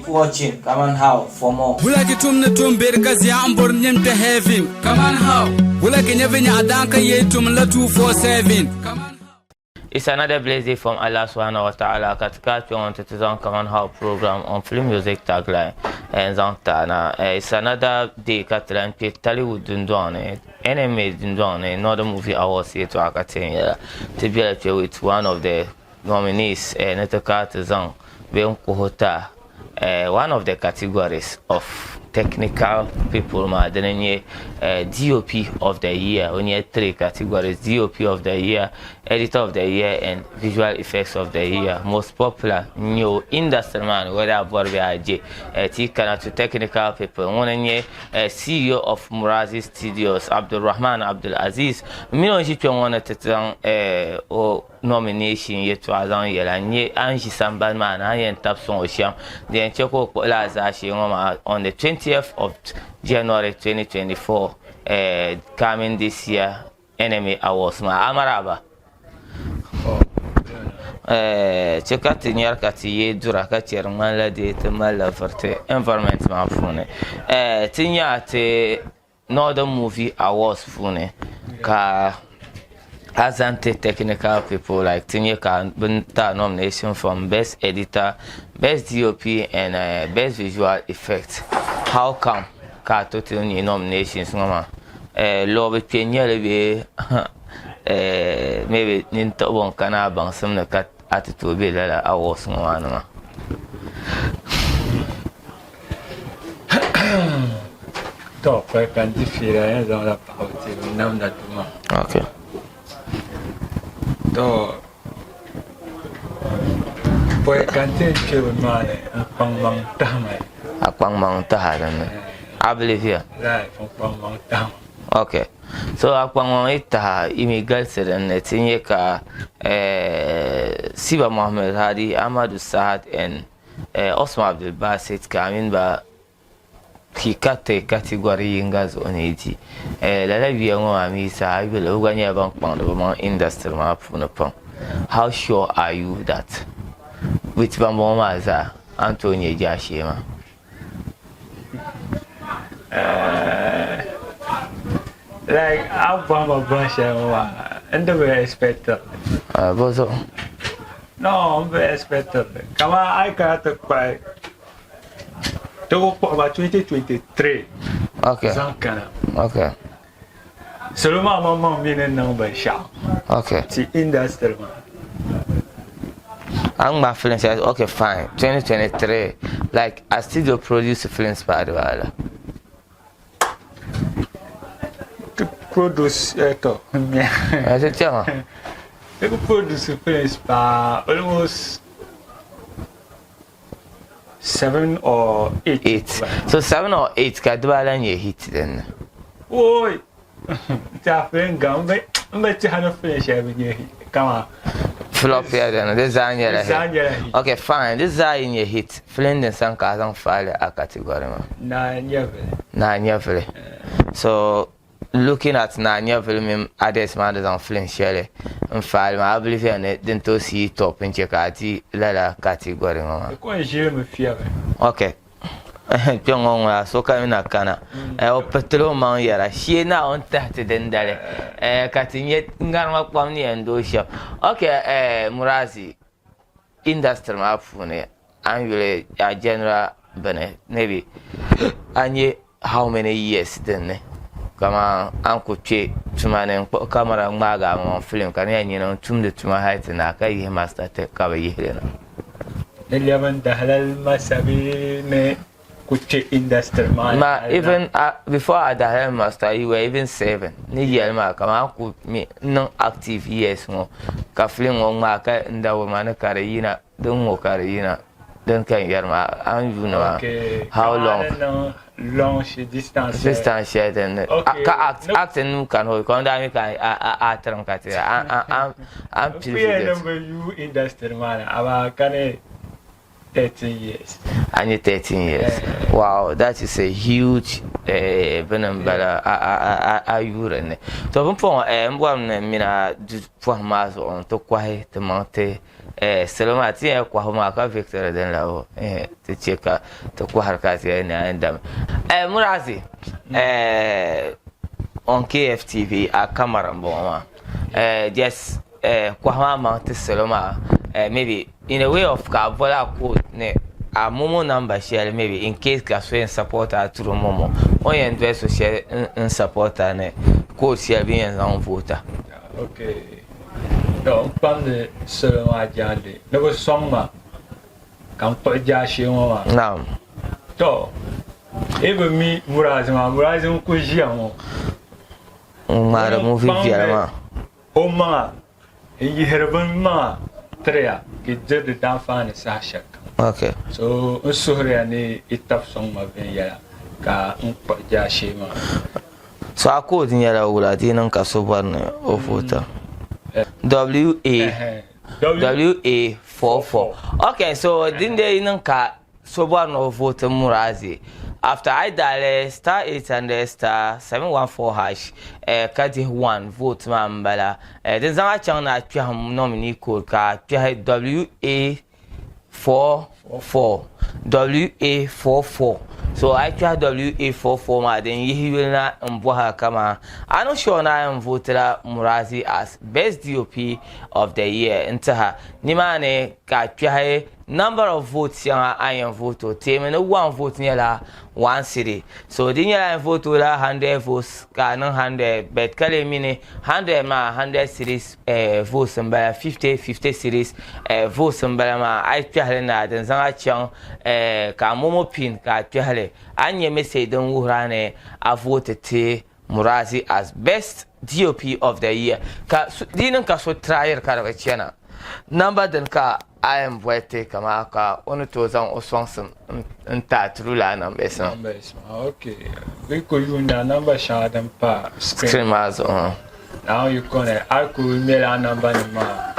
Keep watching Kaman How for more. Bulaki tumne tumber kazi ambor nyemte heavy. Kaman How. Bulaki nyevenya adanka yetum la 247. It's another blessed day from Allah subhanahu wa ta'ala. Katika tuon Kaman How program on film music tagline and zantana. It's another day katlan pe Tollywood dundone. NMA dundone. Another movie awards here to Akaten. To be with one of the nominees. Netakatazan. Kohota. One of the categories of technical people, DOP of the year. We need 3 categories: DOP of the year, editor of the year, and visual effects of the year. Most popular new industry man, whether about VIJ, to technical people. One CEO of Muraazi Studios, Abdul Rahman Abdul Aziz. Me no jipe one nomination yet to azan yela nye anji samban man ayen tap son osham den cheko la za shi on the 20th of January 2024 coming this year NMA awards ma amaraba cheka tinyar kati ye dura ka chairman la de te mala verte environment ma fune tinya te northern movie awards fune ka Azante technical people like Tinyeka Bunta nomination from Best Editor, Best DOP, and Best Visual Effects. How come? Ka total nominations, mama. Lord Pinyele be maybe Ninta won kana bang some the cat attitude be la awards no. Top, I can differ dans la partie, nom d'atuma. Okay. To boy kantin ke mane pang mang tamai Akpang mang tahadan. I believe here. right pang mang tam. Okay. So akpang mang itaha immigrant and Tinyeka Siba Mohammed Hadi, Ahmadu Saad, and Osman Abdul Basit Kamin ba Kikate category ingas on 80. La vie on amisa I will uganya bank pound of industry map on a pump. How sure are you that with Bambomaza Antonio Jashima? Like I'm Bamba Basha and the way expected. Bozo. No, I'm very expected. Come on, I got to quite. To about 2023. Okay. Okay. Seulement maman vient number shop. Okay. C'est industry. I'm my feeling says okay fine. 2023. Like I still produce films by the way. To produce to. I said yeah. To produce films by almost 7 or 8. So 7 or 8 kadwala nye hit then. Oi. Tafen gambe. But you have finish every year. Come on. Flop here then. This is okay fine. This is in your hit. Flint and Sanka don't file a category. Nine. So looking at Nanya film others man on Flint Shelley and file I believe in then to see top in Chekati Lala category. Okay. Pyongon so coming a cana. Petro man yara. She now on 30 then dale. Cutting yet Ngarma Pony and do shop. Okay, Muraazi industry map for ne. Annually a general bene maybe. And how many years then? Kama Uncle Che Tuman camera maga on film can you know to my height and I can master take cover here. 11 Dahlal Masabi me Kuche industry man. Even before I the master you were even 7. Niyelma kama could me non active years no. Kafling on market and the woman carina, don't walk carina. Don't can yerma and you know how long. Launch distance then acting can hold on I'm you industry man about 13 years and you 13 years wow that is a huge benambala ayurene to bon mina du point mas on to kwai te monte salama ti ya kwa ma ka victor den lawo ti cheka to kwa harkati ya na ndam Muraazi on KFTV a camera mboma just kwa ma ti salama maybe in a way of ka vola code ne a momo number share maybe in case ka so in supporter through momo on yen do so share in supporter ne code share bien en voter. Okay. Donc pan de seulement jande ne ko somma kam to jashi mo Naam. to ebe mi Muraazi ko jia mo Mara mo vivia ma o ma yi herban ma trea ki de dan fan sa shak. okay So usuhre ni itaf song ma ben ya ka to jashi ma so a code ni yara wula ti nan ka so ban o voter WA44. Okay, so din dey nan ka so ban o voter Muraazi. After I dial *800*714# kati 1 vote mambala den zama chang na twa nominee code ka WA44 so I try WA44 ma then you na mbwa kama I no sure na voter Muraazi as best DOP of the year ntaha ni mane ka try number of votes yang I am vote team no one vote nyala one city so din ya vote la 100 votes ka no 100 bet kale mini 100 ma 100 series votes mbala 50 series votes mbala ma I try na den zanga chang ka momo pin ka try anye message don wurane a vote te Muraazi as best DOP of the year ka dinin ka so trier ka daga chena number den ka I am waiting kama ka onu to zan osonsin nta trula na mbesa okay we ko yuna number shadan pa screen mazo now you connect I could email number ni ma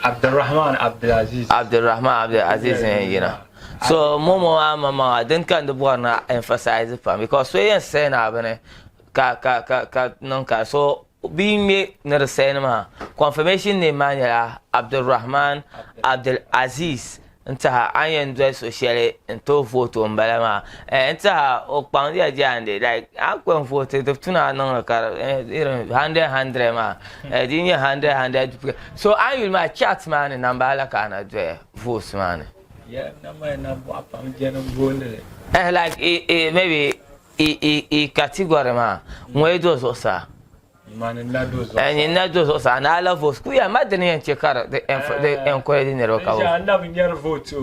Abdurrahman Abdulaziz you know so momo mama den kan the boy na emphasize it because we ain't saying na bane ka nonka so being me na the cinema confirmation name manya Abdurrahman Abdulaziz nta ayen do social into photo mbalama nta o pandi ajande like akwen photo to tuna non ka 100 ma dinya 100 so I will my chat man number la kana do voice man yeah number na bo apam jeno bonde like maybe category ma mwe do so sa man na do so and na do so sa na la voice ku ya madani en chekara the encourage ne ro ka ja na binyer vote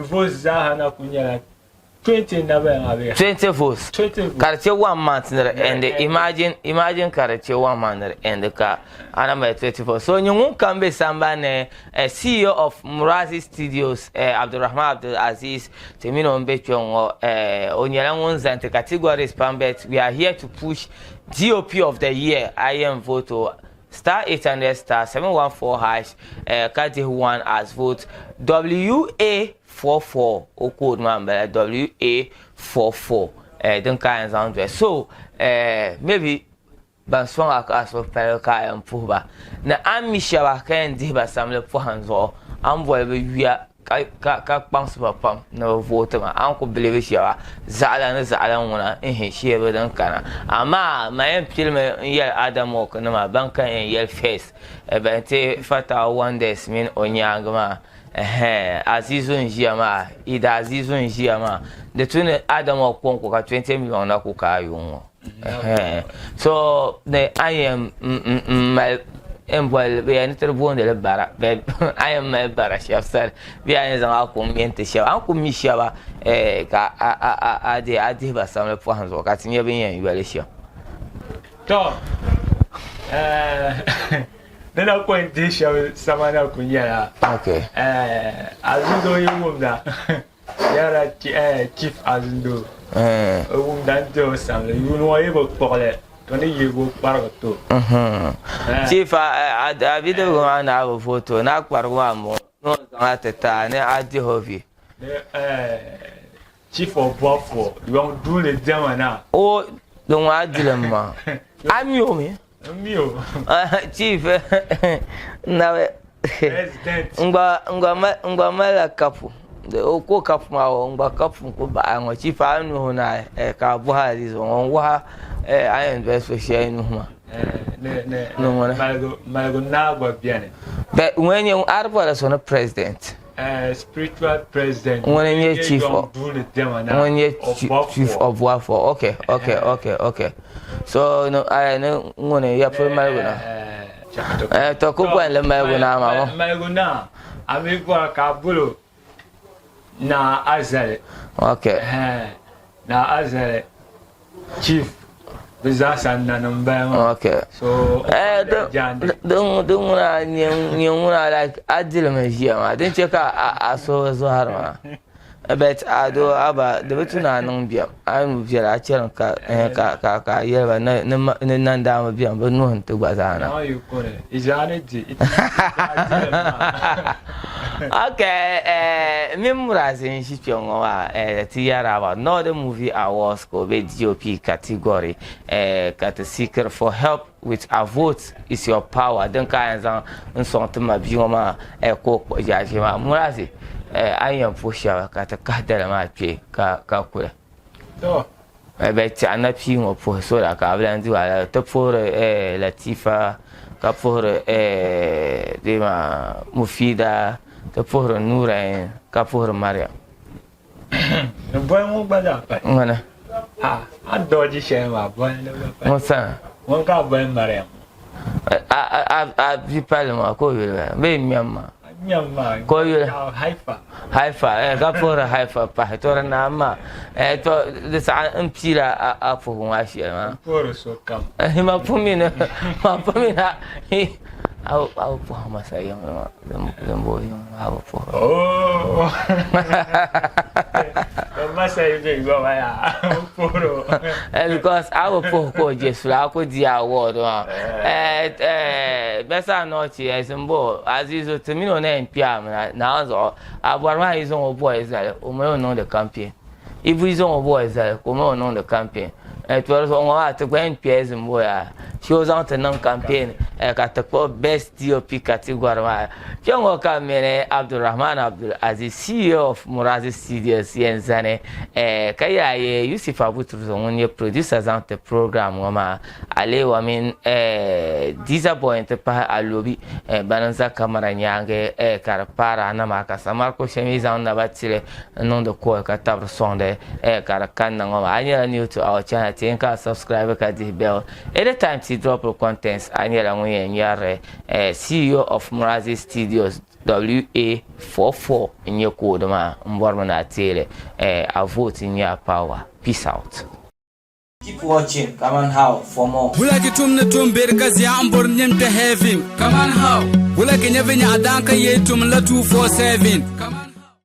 vote za na kunya 20 na ba ngabe 20 votes karche 1 month and imagine karche 1 month and ka anamba 24 so nyungu kambe sambane CEO of Muraazi Studios Abdurrahman Abdulaziz temino mbechongo onyala ngonzante categories pambet we are here to push DOP of the year I am vote *800*714# kati 1 as vote WA44 o code number WA44 den kan sound so maybe ban swang akas of pel ka am puba na amisha ba kan di ba samle po hanzo am volbe wiya ka pams ba pam na vote ma an ko believe shiwa zala wona shi ba dan kana amma mayan film yel adamo kana ma bankan yel face bente fata wonders min onyangma azizun jiyama ida azizun jiyama de tune adamo konko ka 20 million na ko kayun so the I am embol be ani terbonde le bara be I am me bara chef sir be ani zanga ko miente chef an ko mi chef ka ade ba samle po hanzo ka tinye be yan yele chef to nena ko ndi chef samana ko nyara okay azundo yumda yara chief azundo dan do samle yuno yebo pole toni yego pargato chief David go na abo photo na kwarwa mo no zanga teta ne adi hovi chief of buffo you want do le demana o don adilema ami o mi Mio. Chief. Na President. Ngwa mala kapu. The oko kapu ma ngwa kapu ko ba ngo chief anu na ka Buhari zo ngwa I invest for share inu ma. Malago na gwa biane. But when you are the president. Spiritual president. When you chief of warfare. Okay. So no, I know when you put my to ko kwa le maguna mama. Maguna. Ami kwa kabulo na azale. Okay. Na azale. Chief. Bizasa na number. Okay. So don't like adil majia. I didn't check I saw Zohara. But I do about the Vituna Numbia. I'm very actual ka yeva nanda biam, but no to Bazana. Now you put it. Is it? Okay, Muraazi in Shipion, Tiara about not the movie awards go be DOP category, seeker for help with a vote is your power. Don't kind of something my bioma, cook, Yajima, Muraazi. I am for sure got a cadre my pay, Kakura. I bet I'm not seeing or for so like I've learned to a top for Latifa, Kapur, Dema Mufida, the poor Nura, Kapur Maria. The boy won't buy that. I dodgy shame my boy. What's that? One can't buy Mariam. I be Palma, call you, baby, mamma. Call you Haifa. Kapur Haifa, Patora Nama, to this Ampira up for Washia. Poor so come. Him up for me, he. I'll pour myself young, the boy, how for. Oh, must say, go because I will pour just like with the award. Bessa not as in board, as is to me on NPM now. I want his own boys that know the campaign. If his own boys that know the campaign. It was on to Gwen Piers and Boya. She was on the non campaign at the best DOP category. Young Kaman Abdul Rahman Abdul as the CEO of Muraazi Studios, Yenzane, Kaya Yusuf Abutu, one year producers on the program, Wama, Ale Wamin, disappointed by Alubi, Bananza Camaranyang, Carapara, Namaka, Samarco Chemise on the Batile, and on the core Catabra Sonde, Caracan, I new to our channel. Think subscribe to the bell. Anytime to drop your contents, I need a CEO of Muraazi Studios WA44 in your code, ma. Mbormana tele. I vote in your power. Peace out. Keep watching Kaman How for more. Bulaki tumne tumber kazi ambor nyemte heavy. Kaman How. Bulaki nyevenya adanka yetum la 247.